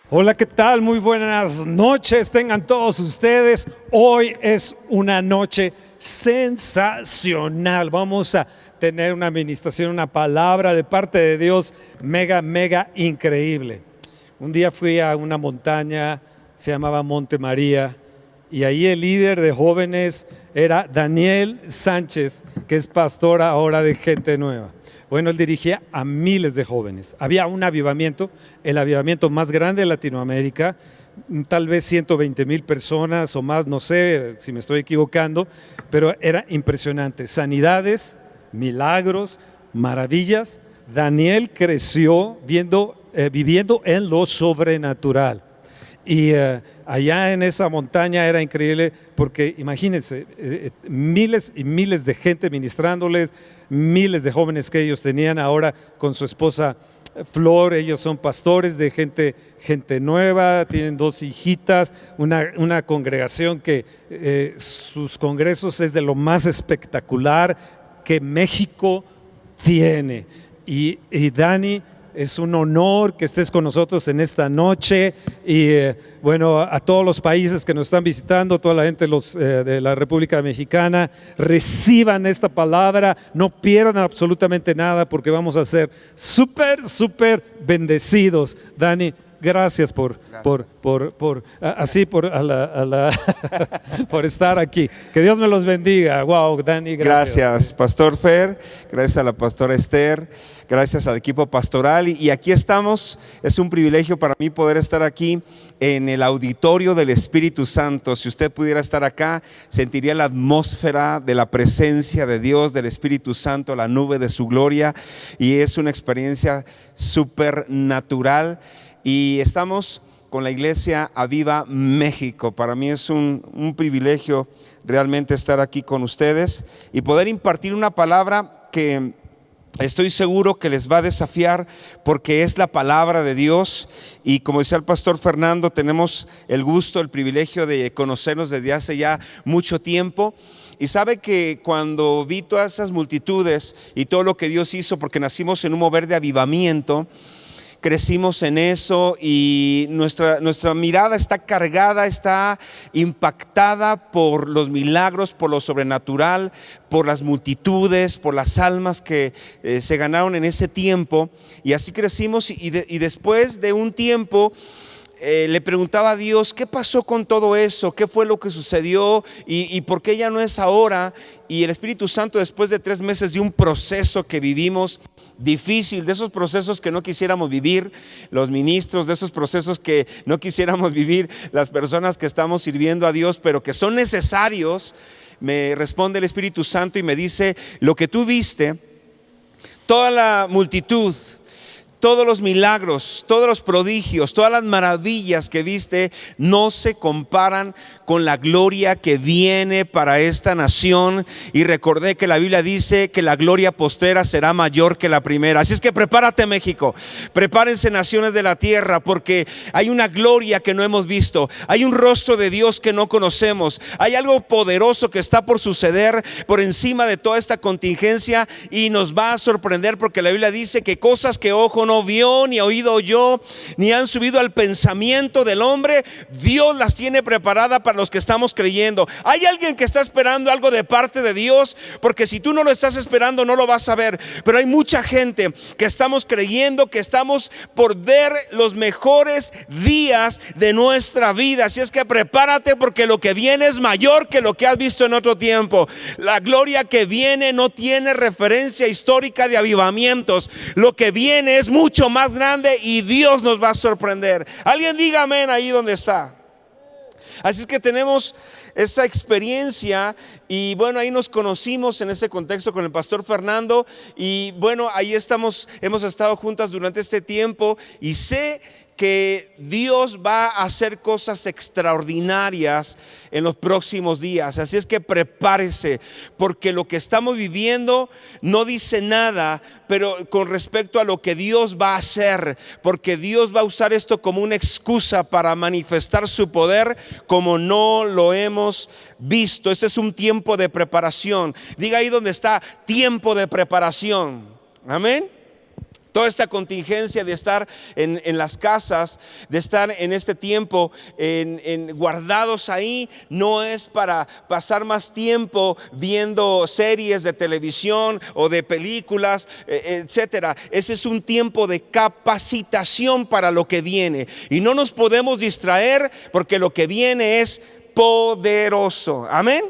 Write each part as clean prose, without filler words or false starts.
Hola, ¿qué tal? Muy buenas noches tengan todos ustedes. Hoy es una noche sensacional. Vamos a tener una administración, una palabra de parte de Dios mega increíble. Un día fui a una montaña, se llamaba Monte María, y ahí el líder de jóvenes era Daniel Sánchez, que es pastor ahora de Gente Nueva. Bueno, él dirigía a miles de jóvenes. Había un avivamiento, el avivamiento más grande de Latinoamérica, tal vez 120,000 personas o más, no sé si me estoy equivocando, pero era impresionante. Sanidades, milagros, maravillas. Daniel creció viviendo en lo sobrenatural. Y allá en esa montaña era increíble porque imagínense, miles y miles de gente ministrándoles, miles de jóvenes que ellos tenían ahora con su esposa Flor. Ellos son pastores de gente nueva, tienen 2 hijitas, una congregación que sus congresos es de lo más espectacular que México tiene. Y Dani, es un honor que estés con nosotros en esta noche y bueno, a todos los países que nos están visitando, toda la gente de la República Mexicana, reciban esta palabra, no pierdan absolutamente nada porque vamos a ser súper bendecidos. Dani, gracias por estar aquí. Que Dios me los bendiga. Wow, Dani, gracias. Gracias, Pastor Fer, gracias a la pastora Esther, gracias al equipo pastoral. Y aquí estamos, es un privilegio para mí poder estar aquí en el auditorio del Espíritu Santo. Si usted pudiera estar acá, sentiría la atmósfera de la presencia de Dios, del Espíritu Santo, la nube de su gloria, y es una experiencia supernatural. Y estamos con la iglesia Aviva México. Para mí es un privilegio realmente estar aquí con ustedes y poder impartir una palabra que estoy seguro que les va a desafiar porque es la palabra de Dios. Y como decía el pastor Fernando, tenemos el gusto, el privilegio de conocernos desde hace ya mucho tiempo. Y sabe que cuando vi todas esas multitudes y todo lo que Dios hizo, porque nacimos en un mover de avivamiento, crecimos en eso y nuestra mirada está cargada, está impactada por los milagros, por lo sobrenatural, por las multitudes, por las almas que se ganaron en ese tiempo. Y así crecimos y después de un tiempo le preguntaba a Dios, ¿qué pasó con todo eso? ¿Qué fue lo que sucedió? ¿Y por qué ya no es ahora? Y el Espíritu Santo, después de 3 meses de un proceso que vivimos difícil, de esos procesos que no quisiéramos vivir los ministros, de esos procesos que no quisiéramos vivir las personas que estamos sirviendo a Dios, pero que son necesarios, me responde el Espíritu Santo y me dice: lo que tú viste, toda la multitud, todos los milagros, todos los prodigios, todas las maravillas que viste no se comparan con la gloria que viene para esta nación. Y recordé que la Biblia dice que la gloria postera será mayor que la primera. Así es que prepárate, México, prepárense, naciones de la tierra, porque hay una gloria que no hemos visto, hay un rostro de Dios que no conocemos, hay algo poderoso que está por suceder por encima de toda esta contingencia y nos va a sorprender, porque la Biblia dice que cosas que ojo no vio, ni oído oyó, ni han subido al pensamiento del hombre, Dios las tiene preparadas para los que estamos creyendo. Hay alguien que está esperando algo de parte de Dios, porque si tú no lo estás esperando no lo vas a ver. Pero hay mucha gente que estamos creyendo que estamos por ver los mejores días de nuestra vida. Así es que prepárate, porque lo que viene es mayor que lo que has visto en otro tiempo. La gloria que viene no tiene referencia histórica de avivamientos. Lo que viene es mucho más grande y Dios nos va a sorprender. Alguien diga amén ahí donde está. Así es que tenemos esa experiencia y bueno, ahí nos conocimos en ese contexto con el pastor Fernando y bueno, ahí hemos estado juntas durante este tiempo y sé que Dios va a hacer cosas extraordinarias en los próximos días. Así es que prepárese, porque lo que estamos viviendo no dice nada, pero con respecto a lo que Dios va a hacer, porque Dios va a usar esto como una excusa para manifestar su poder como no lo hemos visto. Este es un tiempo de preparación. Diga ahí donde está: tiempo de preparación. Amén. Toda esta contingencia de estar en las casas, de estar en este tiempo guardados ahí, no es para pasar más tiempo viendo series de televisión o de películas, etcétera. Ese es un tiempo de capacitación para lo que viene. Y no nos podemos distraer porque lo que viene es poderoso. Amén.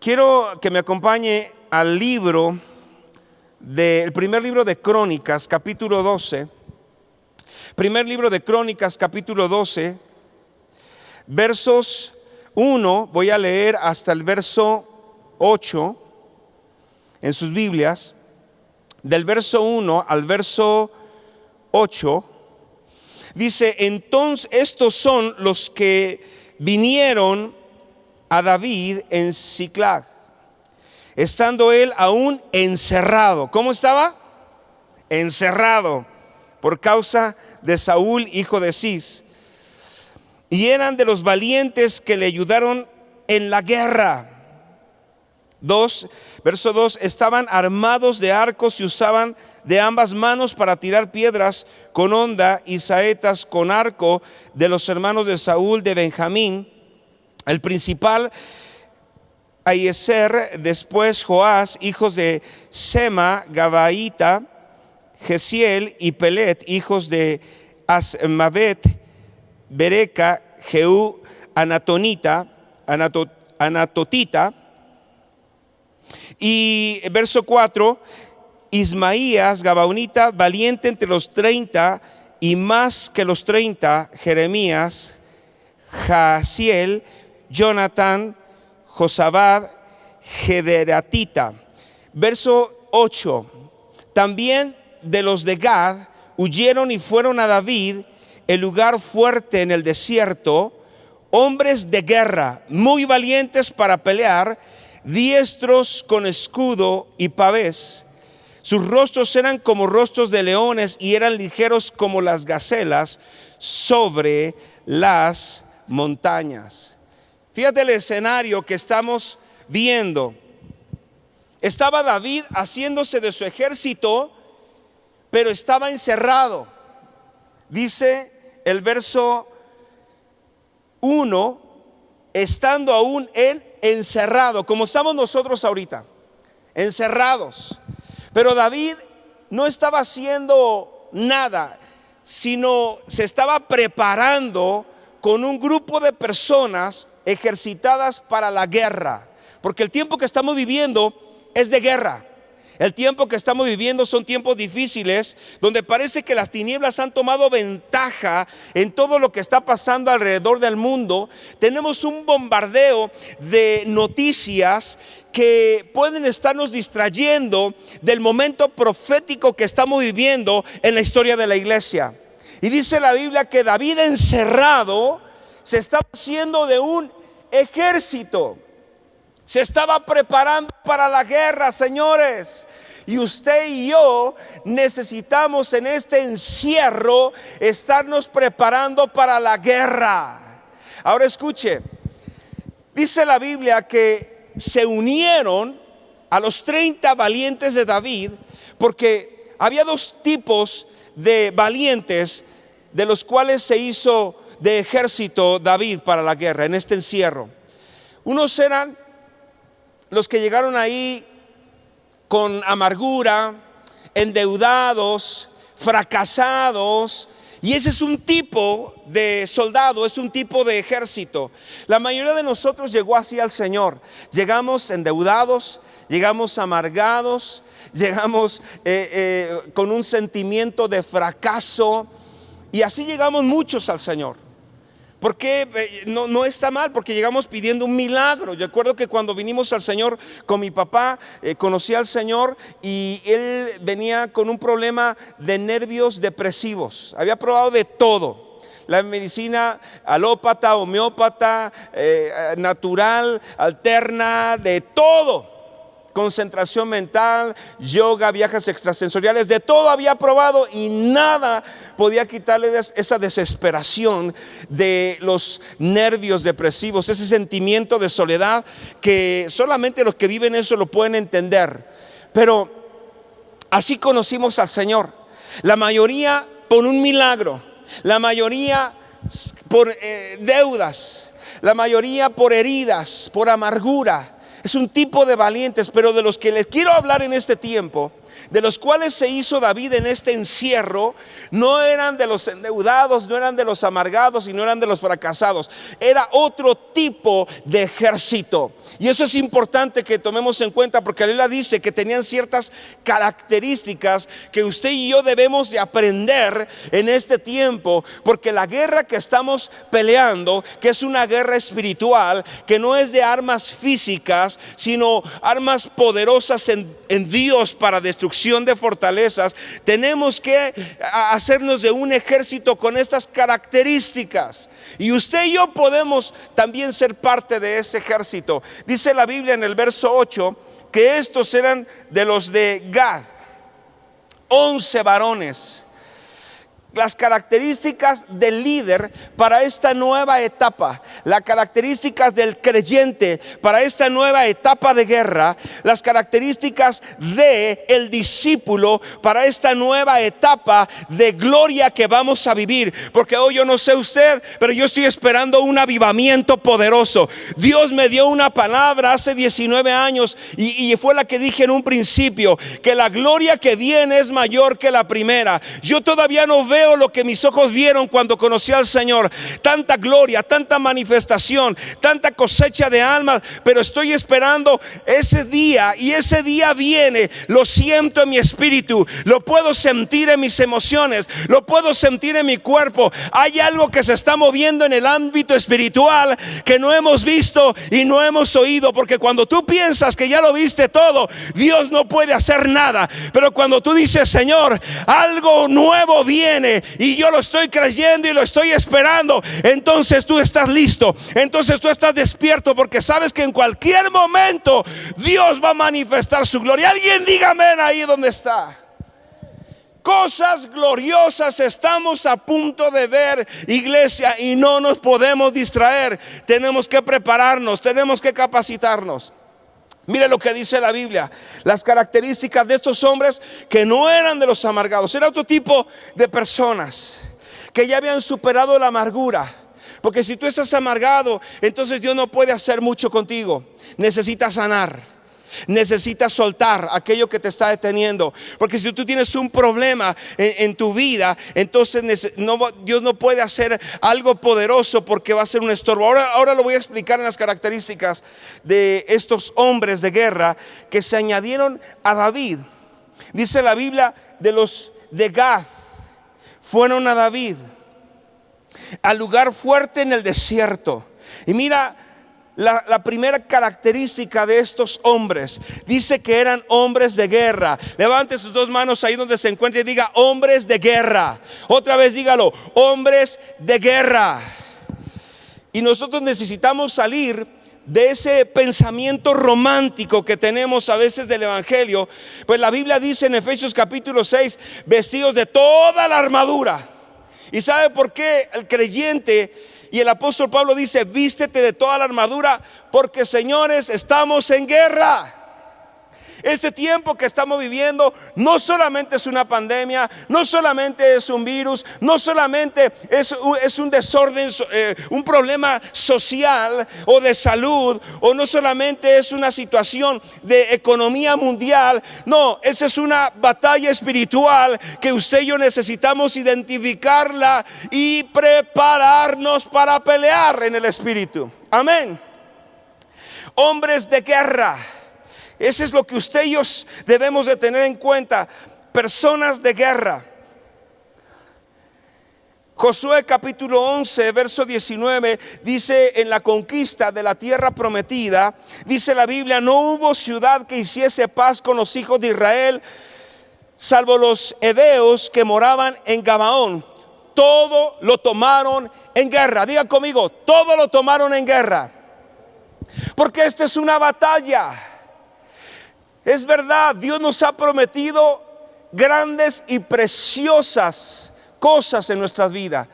Quiero que me acompañe al libro del primer libro de Crónicas, capítulo 12. Primer libro de Crónicas, capítulo 12, versos 1, voy a leer hasta el verso 8 en sus Biblias. Del verso 1 al verso 8, dice: entonces estos son los que vinieron a David en Siclag, estando él aún encerrado. ¿Cómo estaba? Encerrado por causa de Saúl, hijo de Cis. Y eran de los valientes que le ayudaron en la guerra. Verso 2, estaban armados de arcos y usaban de ambas manos para tirar piedras con honda y saetas con arco, de los hermanos de Saúl de Benjamín. El principal Ahiezer, después Joás, hijos de Sema, Gabaita, Gesiel y Pelet, hijos de Asmavet, Bereca, Jehú, Anatotita. Y verso 4, Ismaías, Gabaonita, valiente entre los 30 y más que los 30, Jeremías, Jaasiel, Jonatán, Josabad, Gederatita. Verso 8, también de los de Gad huyeron y fueron a David, el lugar fuerte en el desierto, hombres de guerra, muy valientes para pelear, diestros con escudo y pavés. Sus rostros eran como rostros de leones y eran ligeros como las gacelas sobre las montañas. Fíjate el escenario que estamos viendo. Estaba David haciéndose de su ejército, pero estaba encerrado. Dice el verso 1, estando aún encerrado, como estamos nosotros ahorita, encerrados. Pero David no estaba haciendo nada, sino se estaba preparando con un grupo de personas ejercitadas para la guerra. Porque el tiempo que estamos viviendo es de guerra. El tiempo que estamos viviendo son tiempos difíciles, donde parece que las tinieblas han tomado ventaja en todo lo que está pasando alrededor del mundo. Tenemos un bombardeo de noticias que pueden estarnos distrayendo del momento profético que estamos viviendo en la historia de la iglesia. Y dice la Biblia que David, encerrado, se estaba haciendo de un ejército. Se estaba preparando para la guerra, señores. Y usted y yo necesitamos en este encierro estarnos preparando para la guerra. Ahora escuche, dice la Biblia que se unieron a los 30 valientes de David, porque había dos tipos de valientes de los cuales se hizo de ejército David para la guerra en este encierro. Unos eran los que llegaron ahí con amargura, endeudados, fracasados. Y ese es un tipo de soldado, es un tipo de ejército. La mayoría de nosotros llegó así al Señor. Llegamos endeudados, llegamos amargados, llegamos con un sentimiento de fracaso. Y así llegamos muchos al Señor. Porque no está mal, porque llegamos pidiendo un milagro. Yo recuerdo que cuando vinimos al Señor con mi papá, conocí al Señor y él venía con un problema de nervios depresivos. Había probado de todo: la medicina alópata, homeópata, natural, alterna, de todo. Concentración mental, yoga, viajes extrasensoriales, de todo había probado y nada podía quitarle esa desesperación de los nervios depresivos, ese sentimiento de soledad que solamente los que viven eso lo pueden entender. Pero Así conocimos al Señor. La mayoría por un milagro, la mayoría por deudas, la mayoría por heridas, por amargura. Es un tipo de valientes, pero de los que les quiero hablar en este tiempo, de los cuales se hizo David en este encierro, no eran de los endeudados, no eran de los amargados y no eran de los fracasados. Era otro tipo de ejército. Y eso es importante que tomemos en cuenta, porque la Biblia dice que tenían ciertas características que usted y yo debemos de aprender en este tiempo, porque la guerra que estamos peleando, que es una guerra espiritual, que no es de armas físicas, sino armas poderosas en Dios para destrucción de fortalezas, tenemos que hacernos de un ejército con estas características. Y usted y yo podemos también ser parte de ese ejército. Dice la Biblia en el verso 8 que estos eran de los de Gad, 11 varones. Las características del líder para esta nueva etapa, las características del creyente para esta nueva etapa de guerra, las características del discípulo para esta nueva etapa de gloria que vamos a vivir. Porque hoy yo no sé usted, pero yo estoy esperando un avivamiento poderoso. Dios me dio una palabra hace 19 años y fue la que dije en un principio, que la gloria que viene es mayor que la primera. Yo todavía no veo lo que mis ojos vieron cuando conocí al Señor, tanta gloria, tanta manifestación, tanta cosecha de almas, pero estoy esperando ese día, y ese día viene. Lo siento en mi espíritu, lo puedo sentir en mis emociones, lo puedo sentir en mi cuerpo. Hay algo que se está moviendo en el ámbito espiritual que no hemos visto y no hemos oído, porque cuando tú piensas que ya lo viste todo, Dios no puede hacer nada. Pero cuando tú dices, Señor, algo nuevo viene y yo lo estoy creyendo y lo estoy esperando, entonces tú estás listo, entonces tú estás despierto, porque sabes que en cualquier momento Dios va a manifestar su gloria. Alguien diga amén ahí donde está. Cosas gloriosas estamos a punto de ver, iglesia, y no nos podemos distraer. Tenemos que prepararnos, tenemos que capacitarnos. Mire lo que dice la Biblia, las características de estos hombres que no eran de los amargados. Era otro tipo de personas que ya habían superado la amargura. Porque si tú estás amargado, entonces Dios no puede hacer mucho contigo. Necesitas sanar. Necesitas soltar aquello que te está deteniendo. Porque si tú tienes un problema en tu vida, entonces Dios no puede hacer algo poderoso, porque va a ser un estorbo. Ahora lo voy a explicar en las características de estos hombres de guerra que se añadieron a David. Dice la Biblia, de los de Gad fueron a David al lugar fuerte en el desierto. Y mira, la primera característica de estos hombres, dice que eran hombres de guerra. Levante sus dos manos ahí donde se encuentre y diga: hombres de guerra. Otra vez dígalo: hombres de guerra. Y nosotros necesitamos salir de ese pensamiento romántico que tenemos a veces del evangelio. Pues la Biblia dice en Efesios capítulo 6, vestidos de toda la armadura. ¿Y sabe por qué el creyente y el apóstol Pablo dice: vístete de toda la armadura? Porque, señores, estamos en guerra. Este tiempo que estamos viviendo no solamente es una pandemia, no solamente es un virus, no solamente es un desorden, un problema social o de salud, o no solamente es una situación de economía mundial. No, esa es una batalla espiritual que usted y yo necesitamos identificarla y prepararnos para pelear en el espíritu. Amén. Hombres de guerra. Eso es lo que usted y yo debemos de tener en cuenta. Personas de guerra. Josué capítulo 11 verso 19 dice: en la conquista de la tierra prometida, dice la Biblia, no hubo ciudad que hiciese paz con los hijos de Israel, salvo los heveos que moraban en Gabaón. Todo lo tomaron en guerra. Diga conmigo: todo lo tomaron en guerra. Porque esta es una batalla. Es verdad, Dios nos ha prometido grandes y preciosas cosas en nuestras vidas.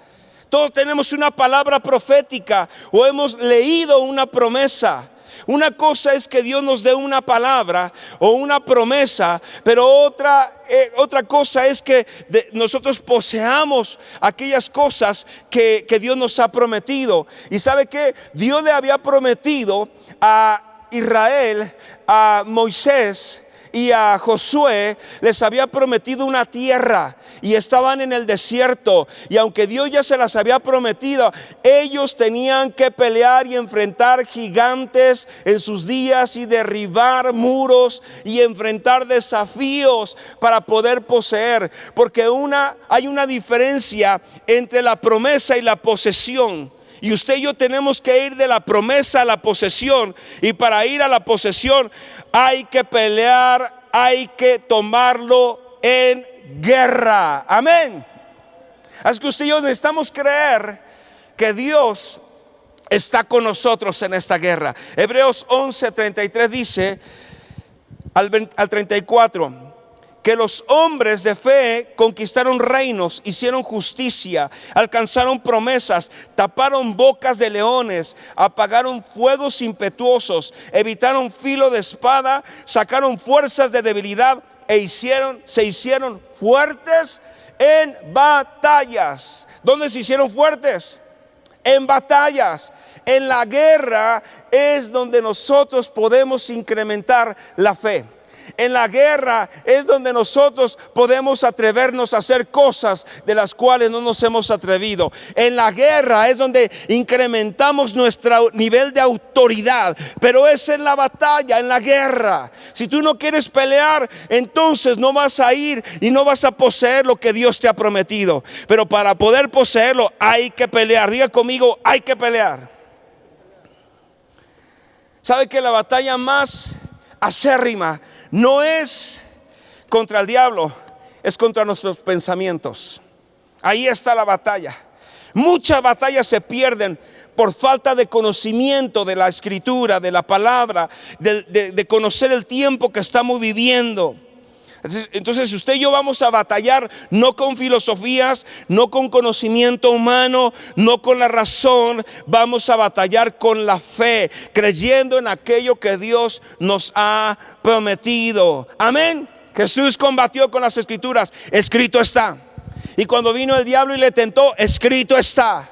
Todos tenemos una palabra profética o hemos leído una promesa. Una cosa es que Dios nos dé una palabra o una promesa, pero otra cosa es que nosotros poseamos aquellas cosas que Dios nos ha prometido. Y ¿sabe qué? Dios le había prometido a Israel, a Moisés y a Josué, les había prometido una tierra y estaban en el desierto, y aunque Dios ya se las había prometido, ellos tenían que pelear y enfrentar gigantes en sus días y derribar muros y enfrentar desafíos para poder poseer, porque hay una diferencia entre la promesa y la posesión. Y usted y yo tenemos que ir de la promesa a la posesión. Y para ir a la posesión hay que pelear, hay que tomarlo en guerra. Amén. Así que usted y yo necesitamos creer que Dios está con nosotros en esta guerra. Hebreos 11:33 dice al 34. Que los hombres de fe conquistaron reinos, hicieron justicia, alcanzaron promesas, taparon bocas de leones, apagaron fuegos impetuosos, evitaron filo de espada, sacaron fuerzas de debilidad se hicieron fuertes en batallas. ¿Dónde se hicieron fuertes? En batallas. En la guerra es donde nosotros podemos incrementar la fe. En la guerra es donde nosotros podemos atrevernos a hacer cosas de las cuales no nos hemos atrevido. En la guerra es donde incrementamos nuestro nivel de autoridad. Pero es en la batalla, en la guerra. Si tú no quieres pelear, entonces no vas a ir y no vas a poseer lo que Dios te ha prometido. Pero para poder poseerlo hay que pelear. Diga conmigo, hay que pelear. ¿Sabe que la batalla más acérrima no es contra el diablo, es contra nuestros pensamientos? Ahí está la batalla. Muchas batallas se pierden por falta de conocimiento de la escritura, de la palabra, de conocer el tiempo que estamos viviendo. Entonces, si usted y yo vamos a batallar no con filosofías, no con conocimiento humano, no con la razón, vamos a batallar con la fe, creyendo en aquello que Dios nos ha prometido. Amén. Jesús combatió con las escrituras, escrito está. Y cuando vino el diablo y le tentó, escrito está.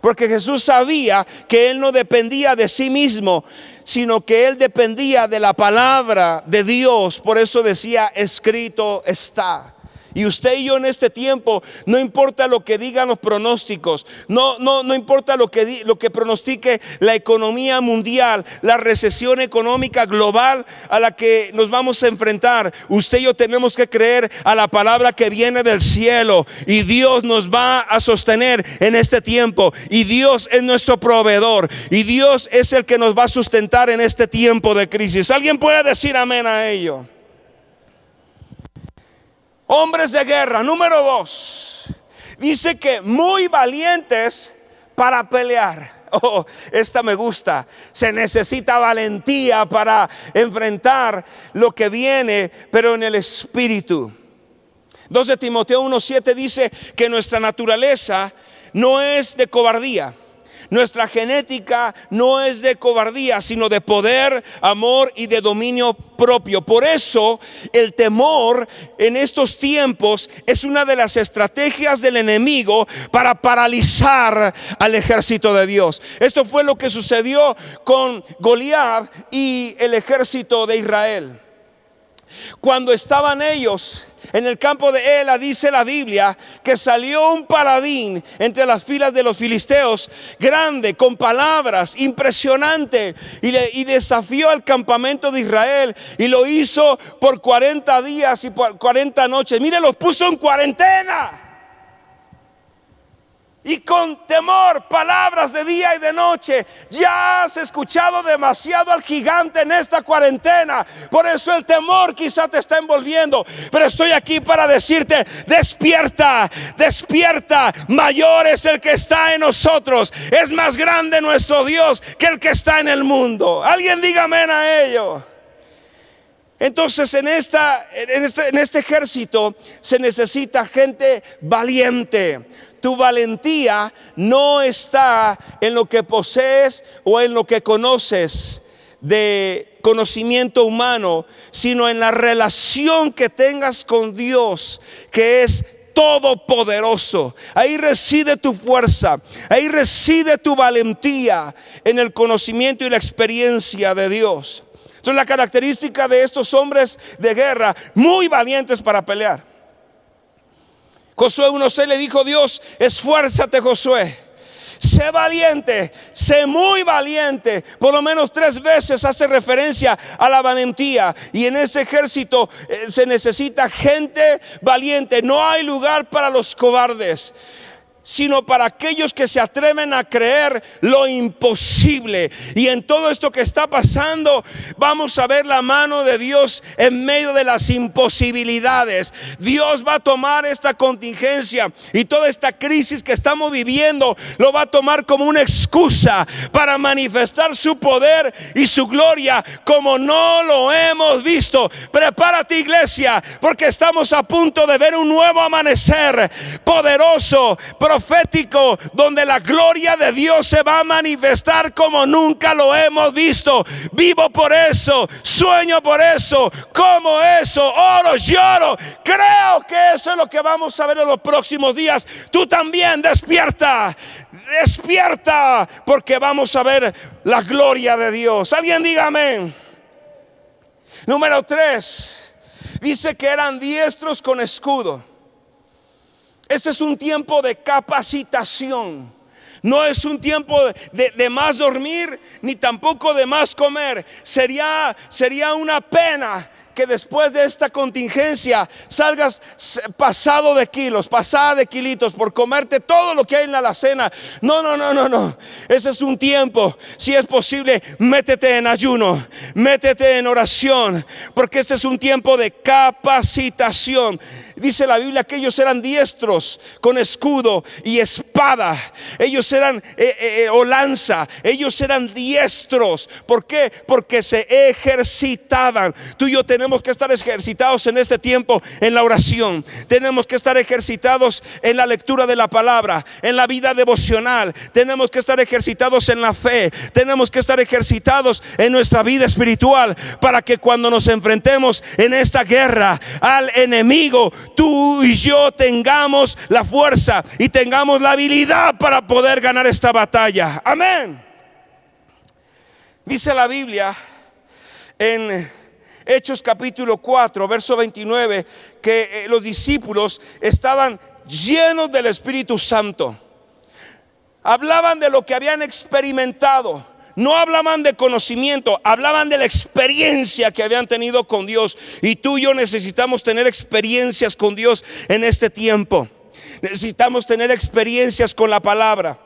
Porque Jesús sabía que Él no dependía de sí mismo, sino que Él dependía de la palabra de Dios. Por eso decía, escrito está. Y usted y yo en este tiempo, no importa lo que digan los pronósticos, no importa lo que pronostique la economía mundial, la recesión económica global a la que nos vamos a enfrentar, usted y yo tenemos que creer a la palabra que viene del cielo, y Dios nos va a sostener en este tiempo, y Dios es nuestro proveedor, y Dios es el que nos va a sustentar en este tiempo de crisis. ¿Alguien puede decir amén a ello? Hombres de guerra, número 2, dice que muy valientes para pelear. Oh, esta me gusta. Se necesita valentía para enfrentar lo que viene, pero en el espíritu. 2 de Timoteo 1:7 dice que nuestra naturaleza no es de cobardía. Nuestra genética no es de cobardía, sino de poder, amor y de dominio propio. Por eso el temor en estos tiempos es una de las estrategias del enemigo para paralizar al ejército de Dios. Esto fue lo que sucedió con Goliat y el ejército de Israel. Cuando estaban ellos en el campo de Ela, dice la Biblia que salió un paladín entre las filas de los filisteos, grande, con palabras, impresionante, y desafió al campamento de Israel, y lo hizo por 40 días y por 40 noches. Mire, los puso en cuarentena. Y con temor, palabras de día y de noche. Ya has escuchado demasiado al gigante en esta cuarentena. Por eso el temor quizá te está envolviendo. Pero estoy aquí para decirte, despierta, despierta. Mayor es el que está en nosotros. Es más grande nuestro Dios que el que está en el mundo. Alguien diga amén a ello. Entonces en este ejército se necesita gente valiente. Tu valentía no está en lo que posees o en lo que conoces. de conocimiento humano, sino en la relación que tengas con Dios, que es todopoderoso. Ahí reside tu fuerza, ahí reside tu valentía, en el conocimiento y la experiencia de Dios. Entonces, la característica de estos hombres de guerra, muy valientes para pelear. Josué 1:6 le dijo Dios: esfuérzate, Josué, sé valiente, sé muy valiente. Por lo menos 3 veces hace referencia a la valentía. Y en ese ejército se necesita gente valiente. No hay lugar para los cobardes, sino para aquellos que se atreven a creer lo imposible. Y en todo esto que está pasando, vamos a ver la mano de Dios en medio de las imposibilidades. Dios va a tomar esta contingencia y toda esta crisis que estamos viviendo, lo va a tomar como una excusa para manifestar su poder y su gloria como no lo hemos visto. Prepárate, iglesia, porque estamos a punto de ver un nuevo amanecer poderoso, profético, donde la gloria de Dios se va a manifestar como nunca lo hemos visto. Vivo por eso, sueño por eso, como eso, oro, lloro. Creo que eso es lo que vamos a ver en los próximos días. Tú también despierta, despierta, porque vamos a ver la gloria de Dios. Alguien diga amén. Número 3, dice que eran diestros con escudo. Este es un tiempo de capacitación. No es un tiempo de más dormir, ni tampoco de más comer. Sería una pena que después de esta contingencia salgas pasado de kilos, pasada de kilitos por comerte todo lo que hay en la alacena. No. Ese es un tiempo, si es posible, métete en ayuno, métete en oración, porque este es un tiempo de capacitación. Dice la Biblia que ellos eran diestros con escudo y espada. Ellos eran o lanza. Ellos eran diestros. ¿Por qué? Porque se ejercitaban. Tú y yo tenemos que estar ejercitados en este tiempo en la oración. Tenemos que estar ejercitados en la lectura de la palabra, en la vida devocional. Tenemos que estar ejercitados en la fe. Tenemos que estar ejercitados en nuestra vida espiritual, para que cuando nos enfrentemos en esta guerra al enemigo, tú y yo tengamos la fuerza y tengamos la habilidad para poder ganar esta batalla. Amén. Dice la Biblia en Hechos capítulo 4, verso 29, que los discípulos estaban llenos del Espíritu Santo. Hablaban de lo que habían experimentado. No hablaban de conocimiento, hablaban de la experiencia que habían tenido con Dios. Y tú y yo necesitamos tener experiencias con Dios en este tiempo. Necesitamos tener experiencias con la palabra.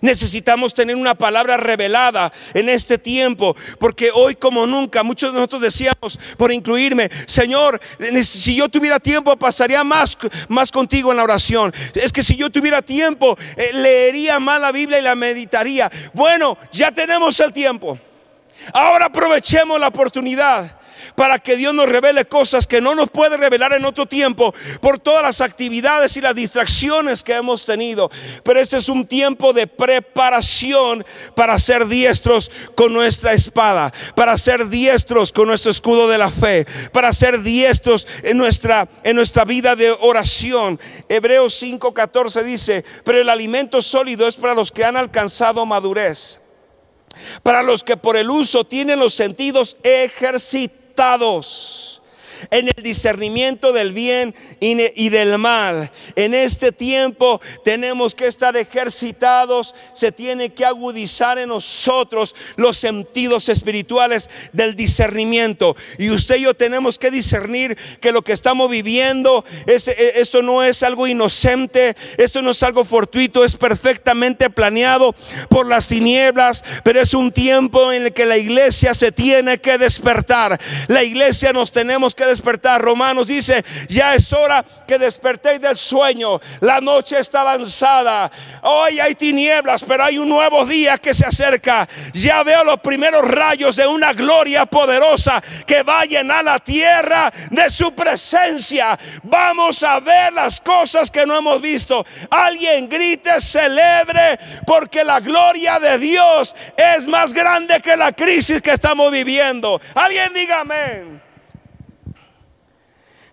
Necesitamos tener una palabra revelada en este tiempo, porque hoy como nunca muchos de nosotros decíamos, por incluirme, Señor, si yo tuviera tiempo pasaría más contigo en la oración. Es que si yo tuviera tiempo leería más la Biblia y la meditaría. Bueno, ya tenemos el tiempo. Ahora aprovechemos la oportunidad para que Dios nos revele cosas que no nos puede revelar en otro tiempo, por todas las actividades y las distracciones que hemos tenido. Pero este es un tiempo de preparación para ser diestros con nuestra espada, para ser diestros con nuestro escudo de la fe, para ser diestros en nuestra vida de oración. Hebreos 5:14 dice: pero el alimento sólido es para los que han alcanzado madurez, para los que por el uso tienen los sentidos ejercitados en el discernimiento del bien y del mal. En este tiempo tenemos que estar ejercitados. Se tiene que agudizar en nosotros los sentidos espirituales del discernimiento. Y usted y yo tenemos que discernir que lo que estamos viviendo, esto no es algo inocente, esto no es algo fortuito, es perfectamente planeado por las tinieblas. Pero es un tiempo en el que la iglesia se tiene que despertar. La iglesia nos tenemos que despertar. Romanos dice, ya es hora que despertéis del sueño. La noche está avanzada. Hoy hay tinieblas, pero hay un nuevo día que se acerca. Ya veo los primeros rayos de una gloria poderosa que va a llenar la tierra de su presencia. Vamos a ver las cosas que no hemos visto. Alguien grite, celebre, porque la gloria de Dios es más grande que la crisis que estamos viviendo. Alguien diga amén.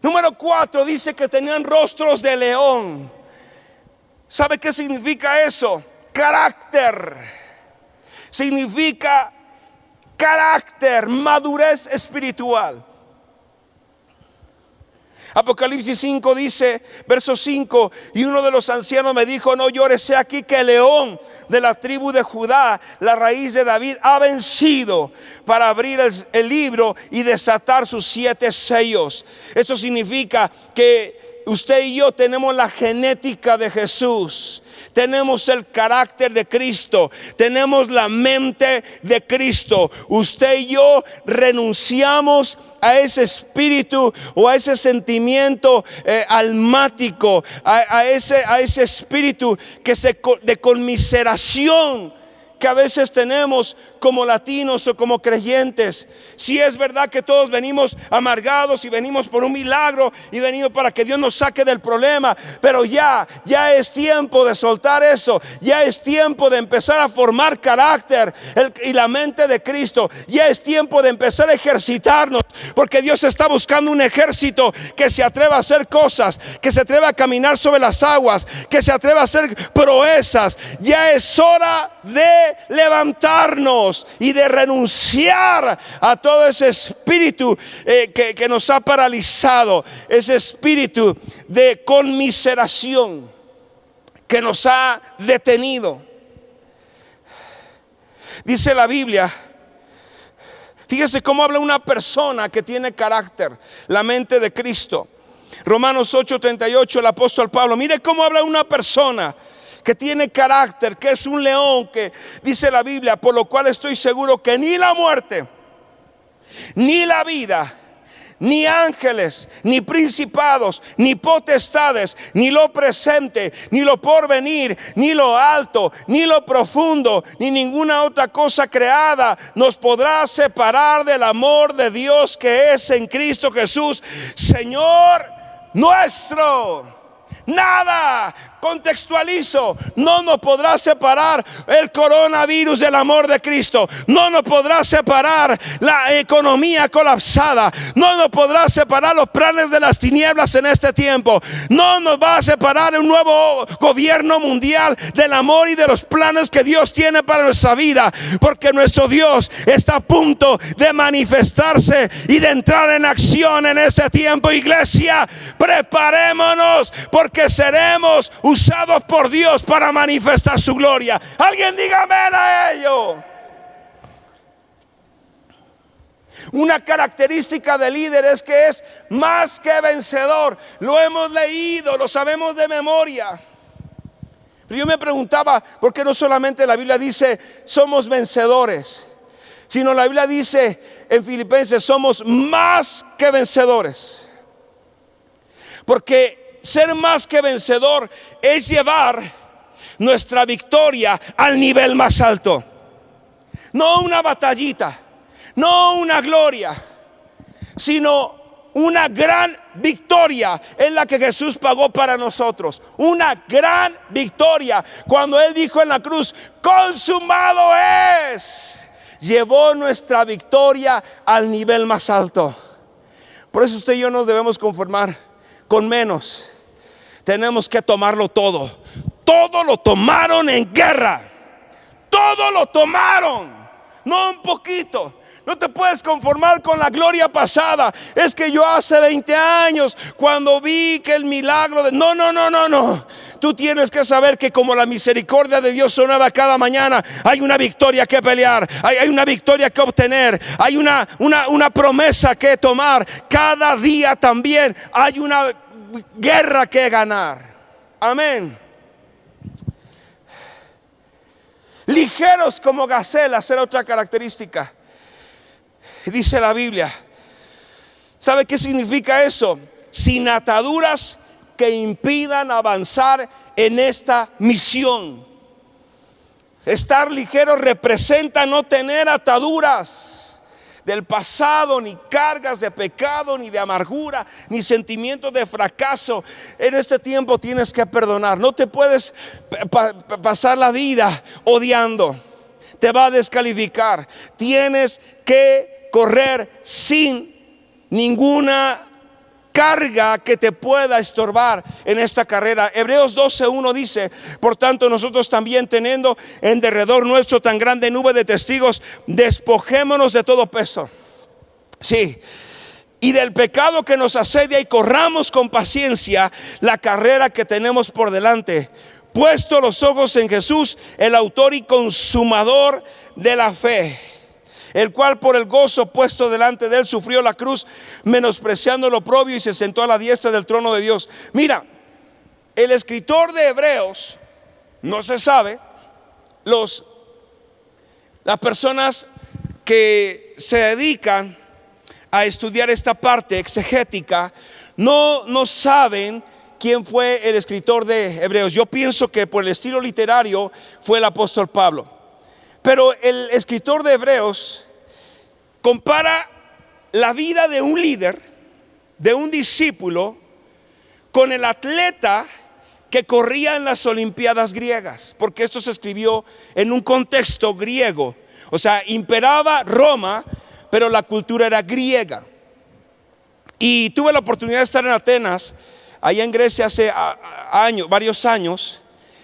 Número 4, dice que tenían rostros de león. ¿Sabe qué significa eso? Carácter. Significa carácter, madurez espiritual. Apocalipsis 5 dice, verso 5, y uno de los ancianos me dijo, no llores, he aquí que el león de la tribu de Judá, la raíz de David, ha vencido para abrir el libro y desatar sus 7 sellos. Eso significa que usted y yo tenemos la genética de Jesús. Tenemos el carácter de Cristo, tenemos la mente de Cristo. Usted y yo renunciamos a ese espíritu o a ese sentimiento almático, a ese espíritu de conmiseración que a veces tenemos como latinos o como creyentes. Si es verdad que todos venimos amargados y venimos por un milagro y venimos para que Dios nos saque del problema, pero ya es tiempo de soltar eso. Ya es tiempo de empezar a formar carácter y la mente de Cristo. Ya es tiempo de empezar a ejercitarnos, porque Dios está buscando un ejército que se atreva a hacer cosas, que se atreva a caminar sobre las aguas, que se atreva a hacer proezas. Ya es hora de levantarnos y de renunciar a todo ese espíritu que nos ha paralizado, ese espíritu de conmiseración que nos ha detenido. Dice la Biblia, fíjese cómo habla una persona que tiene carácter, la mente de Cristo. Romanos 8:38, el apóstol Pablo, mire cómo habla una persona que tiene carácter, que es un león, que dice la Biblia, por lo cual estoy seguro que ni la muerte, ni la vida, ni ángeles, ni principados, ni potestades, ni lo presente, ni lo porvenir, ni lo alto, ni lo profundo, ni ninguna otra cosa creada nos podrá separar del amor de Dios que es en Cristo Jesús, Señor nuestro. Nada, contextualizo, no nos podrá separar el coronavirus del amor de Cristo. No nos podrá separar la economía colapsada. No nos podrá separar los planes de las tinieblas en este tiempo. No nos va a separar un nuevo gobierno mundial del amor y de los planes que Dios tiene para nuestra vida, porque nuestro Dios está a punto de manifestarse y de entrar en acción en este tiempo. Iglesia, preparémonos, porque seremos usados por Dios para manifestar su gloria. Alguien diga amén a ello. Una característica del líder es que es más que vencedor. Lo hemos leído, lo sabemos de memoria. Pero yo me preguntaba, ¿por qué no solamente la Biblia dice somos vencedores? Sino la Biblia dice en Filipenses somos más que vencedores. Porque ser más que vencedor es llevar nuestra victoria al nivel más alto. No una batallita, no una gloria, sino una gran victoria en la que Jesús pagó para nosotros. Una gran victoria. Cuando Él dijo en la cruz, consumado es, llevó nuestra victoria al nivel más alto. Por eso usted y yo no debemos conformar con menos. Tenemos que tomarlo todo. Todo lo tomaron en guerra. Todo lo tomaron, no un poquito. No te puedes conformar con la gloria pasada. Es que yo hace 20 años cuando vi que el milagro de... No. Tú tienes que saber que como la misericordia de Dios sonaba cada mañana, hay una victoria que pelear, hay una victoria que obtener, hay una promesa que tomar. Cada día también hay una guerra que ganar. Amén. Ligeros como gacelas era otra característica. Dice la Biblia ¿Sabe qué significa eso? Sin ataduras que impidan avanzar en esta misión. Estar ligero representa no tener ataduras del pasado, ni cargas de pecado, ni de amargura, ni sentimientos de fracaso. En este tiempo tienes que perdonar. No te puedes pasar la vida odiando. Te va a descalificar. Tienes que correr sin ninguna carga que te pueda estorbar en esta carrera. Hebreos 12:1 dice: por tanto, nosotros también, teniendo en derredor nuestro tan grande nube de testigos, despojémonos de todo peso, sí, y del pecado que nos asedia, y corramos con paciencia la carrera que tenemos por delante, puesto los ojos en Jesús, el autor y consumador de la fe, el cual por el gozo puesto delante de él sufrió la cruz, menospreciando lo oprobio, y se sentó a la diestra del trono de Dios. Mira, el escritor de Hebreos, no se sabe, las personas que se dedican a estudiar esta parte exegética no saben quién fue el escritor de Hebreos. Yo pienso que por el estilo literario fue el apóstol Pablo. Pero el escritor de Hebreos compara la vida de un líder, de un discípulo, con el atleta que corría en las Olimpiadas griegas, porque esto se escribió en un contexto griego. O sea, imperaba Roma, pero la cultura era griega. Y tuve la oportunidad de estar en Atenas, allá en Grecia, hace varios años,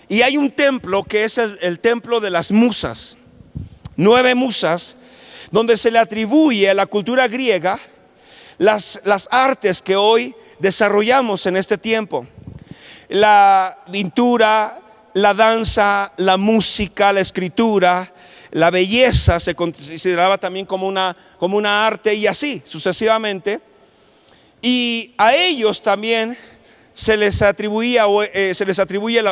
y hay un templo que es el templo de las musas. 9 musas, donde se le atribuye a la cultura griega las artes que hoy desarrollamos en este tiempo: la pintura, la danza, la música, la escritura, la belleza. Se consideraba también como una arte, y así sucesivamente. Y a ellos también se les atribuye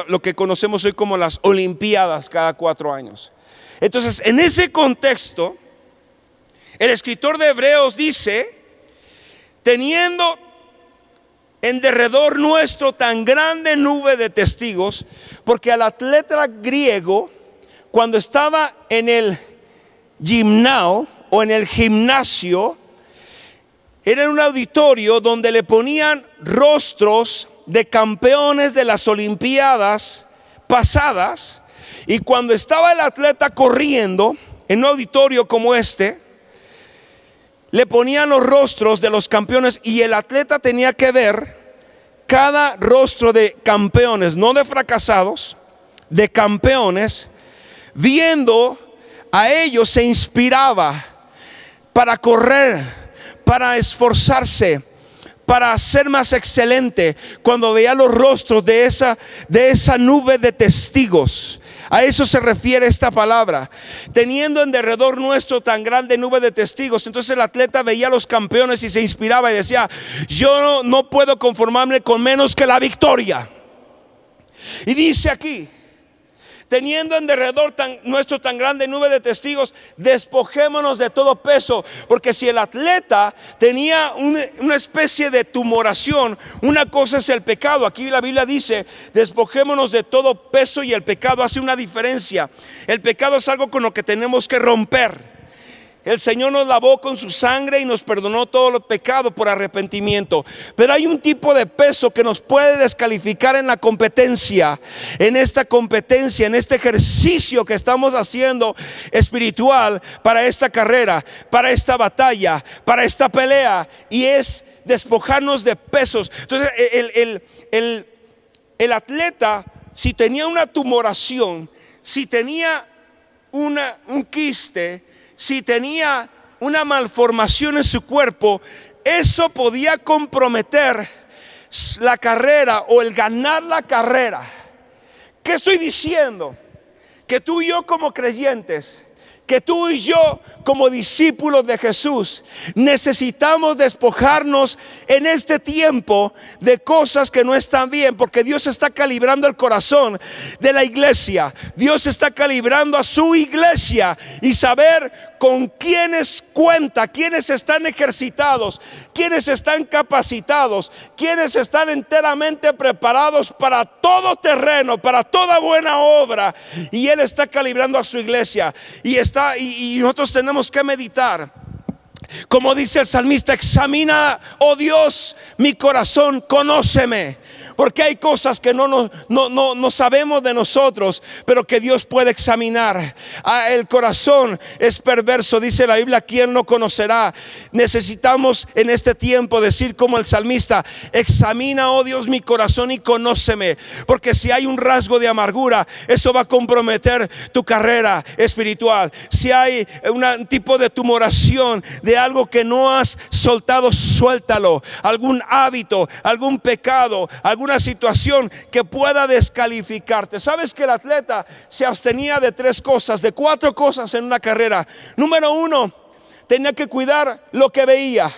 lo que conocemos hoy como las Olimpiadas cada 4 años. Entonces, en ese contexto, el escritor de Hebreos dice: teniendo en derredor nuestro tan grande nube de testigos, porque al atleta griego, cuando estaba en el gimnao o en el gimnasio, era un auditorio donde le ponían rostros de campeones de las Olimpiadas pasadas. Y cuando estaba el atleta corriendo en un auditorio como este, le ponían los rostros de los campeones, y el atleta tenía que ver cada rostro de campeones, no de fracasados, de campeones. Viendo a ellos se inspiraba para correr, para esforzarse, para ser más excelente, cuando veía los rostros de esa nube de testigos. A eso se refiere esta palabra: teniendo en derredor nuestro tan grande nube de testigos. Entonces el atleta veía a los campeones y se inspiraba y decía: yo no puedo conformarme con menos que la victoria. Y dice aquí: teniendo en derredor nuestro tan grande nube de testigos, despojémonos de todo peso. Porque si el atleta tenía una especie de tumoración, una cosa es el pecado. Aquí la Biblia dice: despojémonos de todo peso, y el pecado hace una diferencia. El pecado es algo con lo que tenemos que romper. El Señor nos lavó con su sangre y nos perdonó todo el pecado por arrepentimiento. Pero hay un tipo de peso que nos puede descalificar en la competencia, en esta competencia, en este ejercicio que estamos haciendo espiritual para esta carrera, para esta batalla, para esta pelea, y es despojarnos de pesos. Entonces el atleta, si tenía una tumoración, si tenía un quiste, si tenía una malformación en su cuerpo, eso podía comprometer la carrera o el ganar la carrera. ¿Qué estoy diciendo? Que tú y yo como creyentes, que tú y yo como discípulos de Jesús, necesitamos despojarnos en este tiempo de cosas que no están bien, porque Dios está calibrando el corazón de la iglesia. Dios está calibrando a su iglesia y saber con quiénes cuenta, quiénes están ejercitados, quiénes están capacitados, quiénes están enteramente preparados para todo terreno, para toda buena obra. Y Él está calibrando a su iglesia y nosotros tenemos que meditar. Como dice el salmista: examina, oh Dios, mi corazón, conóceme. Porque hay cosas que no sabemos de nosotros, pero que Dios puede examinar. El corazón es perverso, dice la Biblia, ¿quién no conocerá? Necesitamos en este tiempo decir como el salmista: examina, oh Dios, mi corazón y conóceme. Porque si hay un rasgo de amargura, eso va a comprometer tu carrera espiritual. Si hay un tipo de tumoración, de algo que no has soltado, suéltalo. Algún hábito, algún pecado, alguna situación que pueda descalificarte. Sabes que el atleta se abstenía de 3 cosas, de 4 cosas en una carrera. Número 1, tenía que cuidar lo que veía.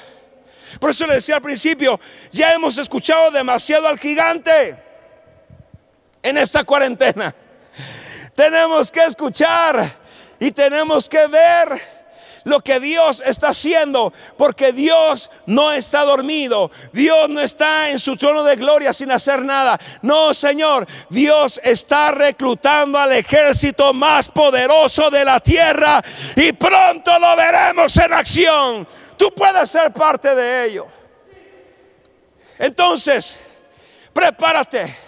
Por eso le decía al principio, ya hemos escuchado demasiado al gigante en esta cuarentena. Tenemos que escuchar y tenemos que ver lo que Dios está haciendo, porque Dios no está dormido. Dios no está en su trono de gloria sin hacer nada. No, Señor, Dios está reclutando al ejército más poderoso de la tierra y pronto lo veremos en acción. Tú puedes ser parte de ello. Entonces, prepárate.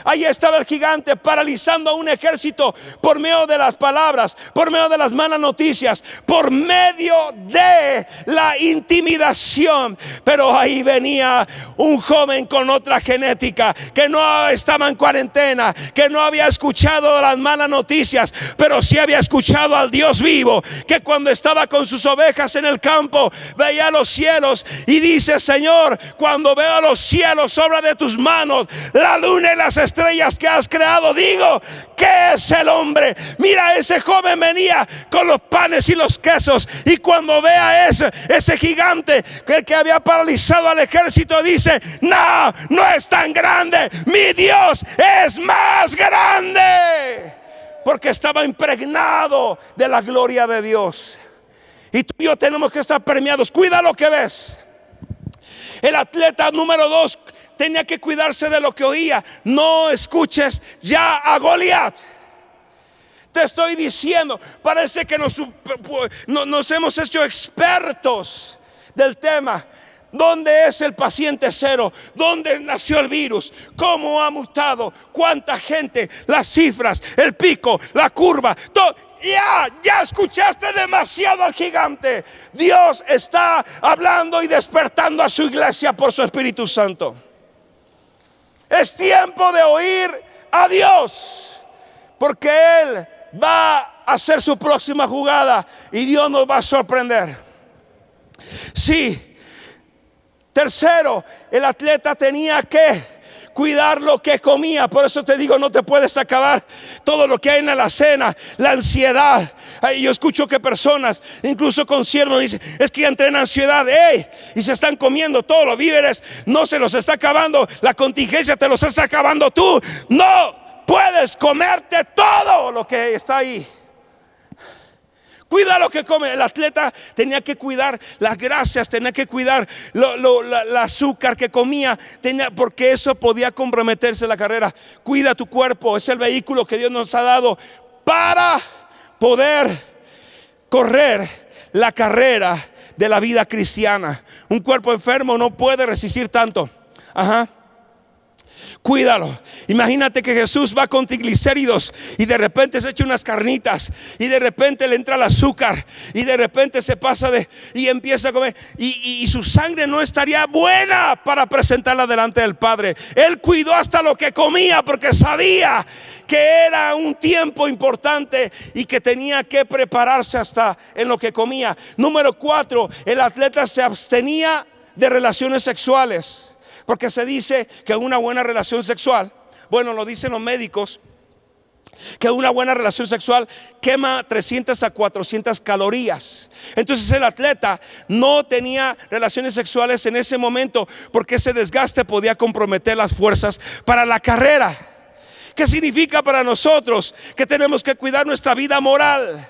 Ahí estaba el gigante paralizando a un ejército por medio de las palabras, por medio de las malas noticias, por medio de la intimidación. Pero ahí venía un joven con otra genética, que no estaba en cuarentena, que no había escuchado las malas noticias, pero sí había escuchado al Dios vivo, que cuando estaba con sus ovejas en el campo veía los cielos y dice: Señor, cuando veo los cielos, obra de tus manos, la luna y las estrellas que has creado, digo, ¿qué es el hombre? Mira, ese joven venía con los panes y los quesos, y cuando ve a ese gigante, el que había paralizado al ejército, dice: no es tan grande, mi Dios es más grande. Porque estaba impregnado de la gloria de Dios. Y tú y yo tenemos que estar permeados. Cuida lo que ves. El atleta número 2 tenía que cuidarse de lo que oía. No escuches ya a Goliat. Te estoy diciendo, parece que nos hemos hecho expertos del tema. ¿Dónde es el paciente cero? ¿Dónde nació el virus? ¿Cómo ha mutado? ¿Cuánta gente? Las cifras, el pico, la curva, todo. Ya escuchaste demasiado al gigante. Dios está hablando y despertando a su iglesia por su Espíritu Santo. Es tiempo de oír a Dios, porque Él va a hacer su próxima jugada y Dios nos va a sorprender. Sí. Tercero, el atleta tenía que cuidar lo que comía. Por eso te digo, no te puedes acabar todo lo que hay en la cena. La ansiedad. Yo escucho que personas, incluso con siervos, dicen: es que ya entré en ansiedad. Y se están comiendo todos los víveres. No se los está acabando la contingencia, te los estás acabando tú. No puedes comerte todo lo que está ahí. Cuida lo que come. El atleta tenía que cuidar las grasas, tenía que cuidar el azúcar que comía, porque eso podía comprometerse la carrera. Cuida tu cuerpo, es el vehículo que Dios nos ha dado para poder correr la carrera de la vida cristiana. Un cuerpo enfermo no puede resistir tanto. Cuídalo. Imagínate que Jesús va con triglicéridos y de repente se echa unas carnitas y de repente le entra el azúcar y de repente se pasa y empieza a comer y su sangre no estaría buena para presentarla delante del Padre. Él cuidó hasta lo que comía porque sabía que era un tiempo importante y que tenía que prepararse hasta en lo que comía. Número 4, el atleta se abstenía de relaciones sexuales. Porque se dice que una buena relación sexual, bueno, lo dicen los médicos, que una buena relación sexual quema 300 a 400 calorías. Entonces el atleta no tenía relaciones sexuales en ese momento porque ese desgaste podía comprometer las fuerzas para la carrera. ¿Qué significa para nosotros? Que tenemos que cuidar nuestra vida moral,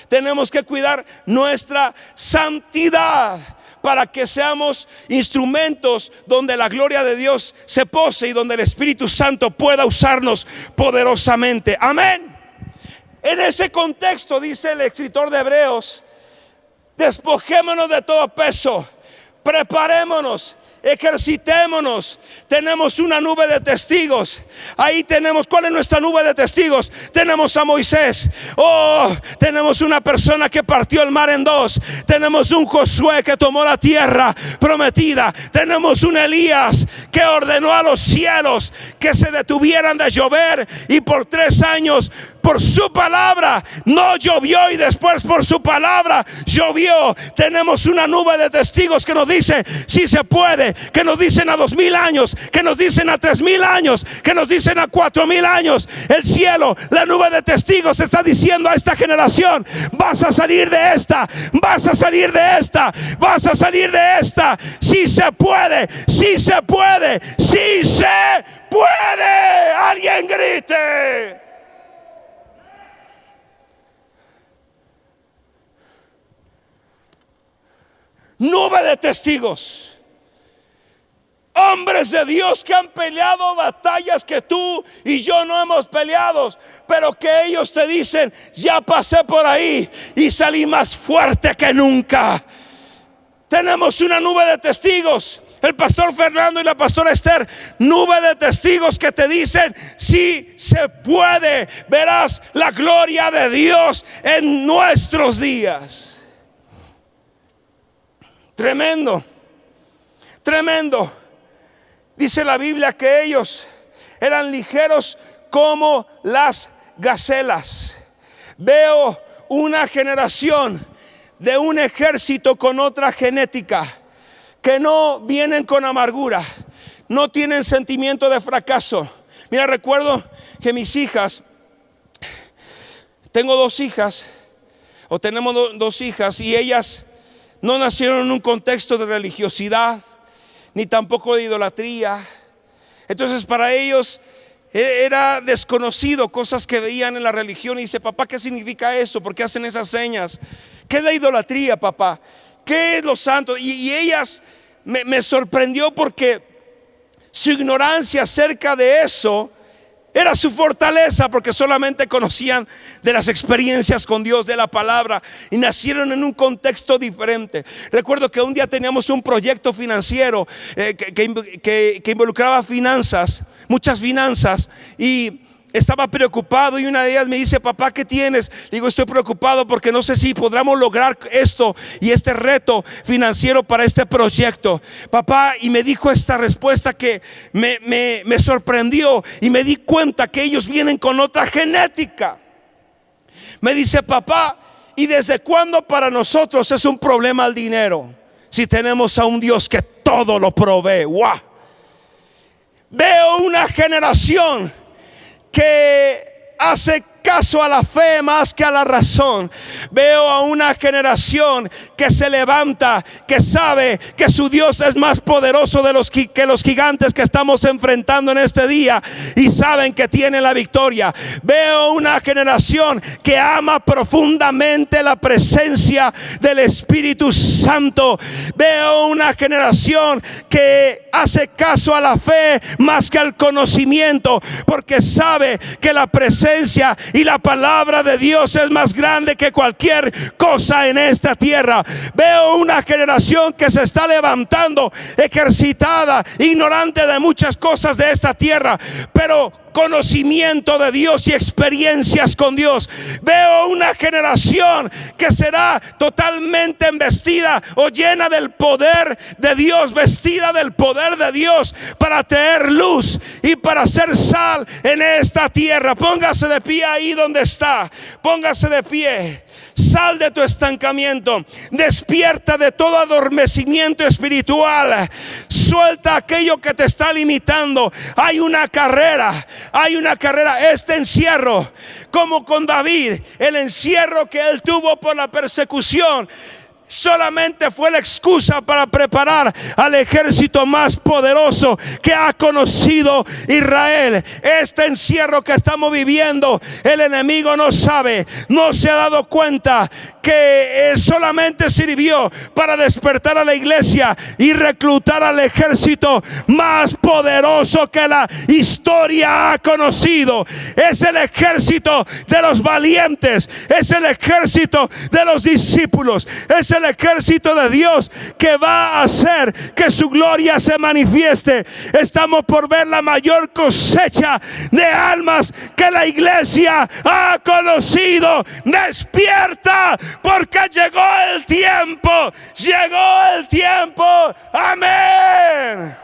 tenemos que cuidar nuestra santidad, para que seamos instrumentos donde la gloria de Dios se pose y donde el Espíritu Santo pueda usarnos poderosamente. Amén. En ese contexto dice el escritor de Hebreos: despojémonos de todo peso, preparémonos, ejercitémonos. Tenemos una nube de testigos. Ahí tenemos, ¿cuál es nuestra nube de testigos? Tenemos a Moisés. Tenemos una persona que partió el mar en dos. Tenemos un Josué que tomó la tierra prometida. Tenemos un Elías que ordenó a los cielos que se detuvieran de llover, y por 3 años por su palabra no llovió, y después por su palabra llovió. Tenemos una nube de testigos que nos dice si se puede, que nos dicen a 2000 años, que nos dicen a 3000 años, que nos dicen a 4000 años. El cielo, la nube de testigos está diciendo a esta generación: vas a salir de esta, vas a salir de esta, vas a salir de esta. Si se puede, si se puede, si se puede. Alguien grite. Nube de testigos, hombres de Dios que han peleado batallas que tú y yo no hemos peleado, pero que ellos te dicen: ya pasé por ahí y salí más fuerte que nunca. Tenemos una nube de testigos, el pastor Fernando y la pastora Esther, nube de testigos que te dicen: si se puede, verás la gloria de Dios en nuestros días. Tremendo, tremendo. Dice la Biblia que ellos eran ligeros como las gacelas. Veo una generación de un ejército con otra genética, que no vienen con amargura, no tienen sentimiento de fracaso. Mira, recuerdo que mis hijas, tengo 2 hijas, o tenemos 2 hijas, y ellas no nacieron en un contexto de religiosidad, ni tampoco de idolatría. Entonces para ellos era desconocido cosas que veían en la religión. Y dice: papá, ¿qué significa eso? ¿Por qué hacen esas señas? ¿Qué es la idolatría, papá? ¿Qué es lo santo? Y ellas me sorprendió, porque su ignorancia acerca de eso era su fortaleza, porque solamente conocían de las experiencias con Dios, de la palabra, y nacieron en un contexto diferente. Recuerdo que un día teníamos un proyecto financiero que involucraba finanzas, muchas finanzas, y estaba preocupado, y una de ellas me dice: papá, ¿qué tienes? Digo: estoy preocupado porque no sé si podremos lograr esto y este reto financiero para este proyecto, papá. Y me dijo esta respuesta que me sorprendió, y me di cuenta que ellos vienen con otra genética. Me dice: papá, ¿y desde cuándo para nosotros es un problema el dinero, si tenemos a un Dios que todo lo provee? ¡Wow! Veo una generación que hace caso a la fe más que a la razón. Veo a una generación que se levanta, que sabe que su Dios es más poderoso que los gigantes que estamos enfrentando en este día, y saben que tiene la victoria. Veo una generación que ama profundamente la presencia del Espíritu Santo. Veo una generación que hace caso a la fe más que al conocimiento, porque sabe que la presencia y la palabra de Dios es más grande que cualquier cosa en esta tierra. Veo una generación que se está levantando, ejercitada, ignorante de muchas cosas de esta tierra, pero conocimiento de Dios y experiencias con Dios. Veo una generación que será totalmente embestida o llena del poder de Dios, vestida del poder de Dios, para traer luz y para hacer sal en esta tierra. Póngase de pie ahí donde está, póngase de pie. Sal de tu estancamiento. Despierta de todo adormecimiento espiritual. Suelta aquello que te está limitando. Hay una carrera. Este encierro, como con David, el encierro que él tuvo por la persecución, solamente fue la excusa para preparar al ejército más poderoso que ha conocido Israel. Este encierro que estamos viviendo, el enemigo no sabe, no se ha dado cuenta que solamente sirvió para despertar a la iglesia y reclutar al ejército más poderoso que la historia ha conocido. Es el ejército de los valientes, es el ejército de los discípulos, es el ejército de Dios que va a hacer que su gloria se manifieste. Estamos por ver la mayor cosecha de almas que la iglesia ha conocido. Despierta, porque llegó el tiempo. Llegó el tiempo. Amén.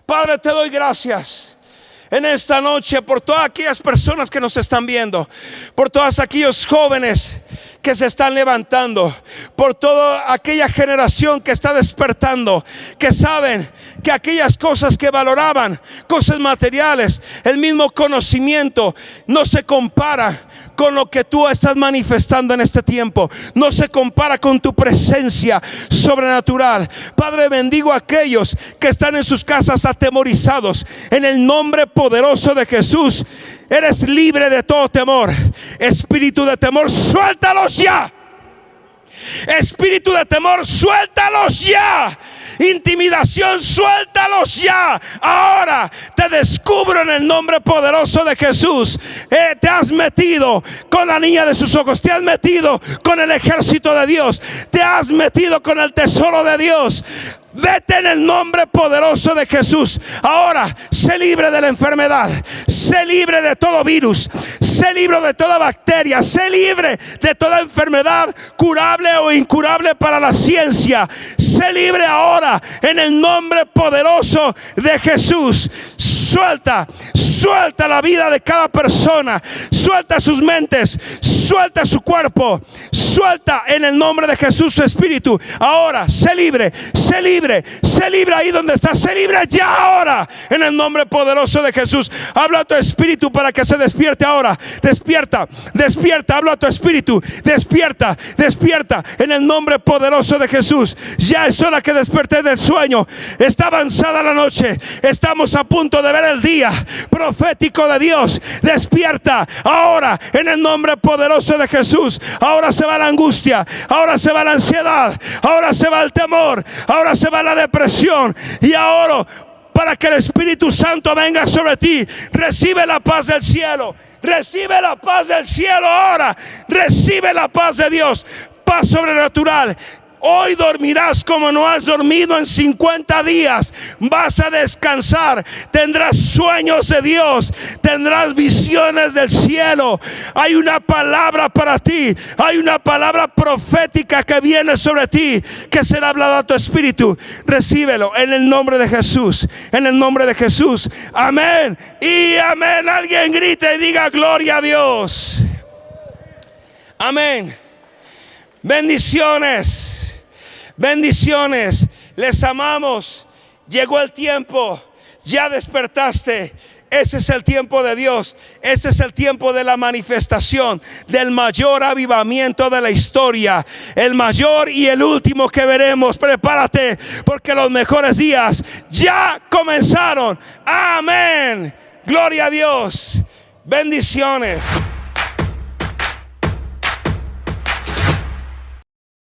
Padre, te doy gracias en esta noche por todas aquellas personas que nos están viendo, por todos aquellos jóvenes que se están levantando, por toda aquella generación que está despertando, que saben que aquellas cosas que valoraban, cosas materiales, el mismo conocimiento, no se compara con lo que tú estás manifestando en este tiempo. No se compara con tu presencia sobrenatural. Padre, bendigo a aquellos que están en sus casas atemorizados. En el nombre poderoso de Jesús, eres libre de todo temor. Espíritu de temor, suéltalos ya. Espíritu de temor, suéltalos ya. Intimidación, suéltalos ya. Ahora te descubro en el nombre poderoso de Jesús. Te has metido con la niña de sus ojos. Te has metido con el ejército de Dios. Te has metido con el tesoro de Dios. Vete en el nombre poderoso de Jesús. Ahora sé libre de la enfermedad. Sé libre de todo virus. Sé libre de toda bacteria. Sé libre de toda enfermedad curable o incurable para la ciencia. Sé libre ahora en el nombre poderoso de Jesús. Suelta la vida de cada persona. Suelta sus mentes. Suelta su cuerpo. Suelta en el nombre de Jesús su espíritu. Ahora, sé libre, sé libre, sé libre ahí donde estás. Sé libre ya ahora en el nombre poderoso de Jesús. Habla a tu espíritu para que se despierte ahora. Despierta, despierta, habla a tu espíritu. Despierta, despierta en el nombre poderoso de Jesús. Ya es hora que desperté del sueño. Está avanzada la noche. Estamos a punto de ver el día profético de Dios. Despierta ahora en el nombre poderoso de Jesús. Ahora se va la angustia, ahora se va la ansiedad, ahora se va el temor, ahora se va la depresión. Y ahora, para que el Espíritu Santo venga sobre ti, recibe la paz del cielo. Recibe la paz del cielo ahora. Recibe la paz de Dios. Paz sobrenatural. Hoy dormirás como no has dormido en 50 días. Vas a descansar. Tendrás sueños de Dios. Tendrás visiones del cielo. Hay una palabra para ti. Hay una palabra profética que viene sobre ti, que será hablada a tu espíritu. Recíbelo en el nombre de Jesús. En el nombre de Jesús. Amén y amén. Alguien grite y diga gloria a Dios. Amén. Bendiciones. Bendiciones, les amamos. Llegó el tiempo, ya despertaste. Ese es el tiempo de Dios. Ese es el tiempo de la manifestación del mayor avivamiento de la historia, el mayor y el último que veremos. Prepárate, porque los mejores días ya comenzaron. Amén. Gloria a Dios. Bendiciones.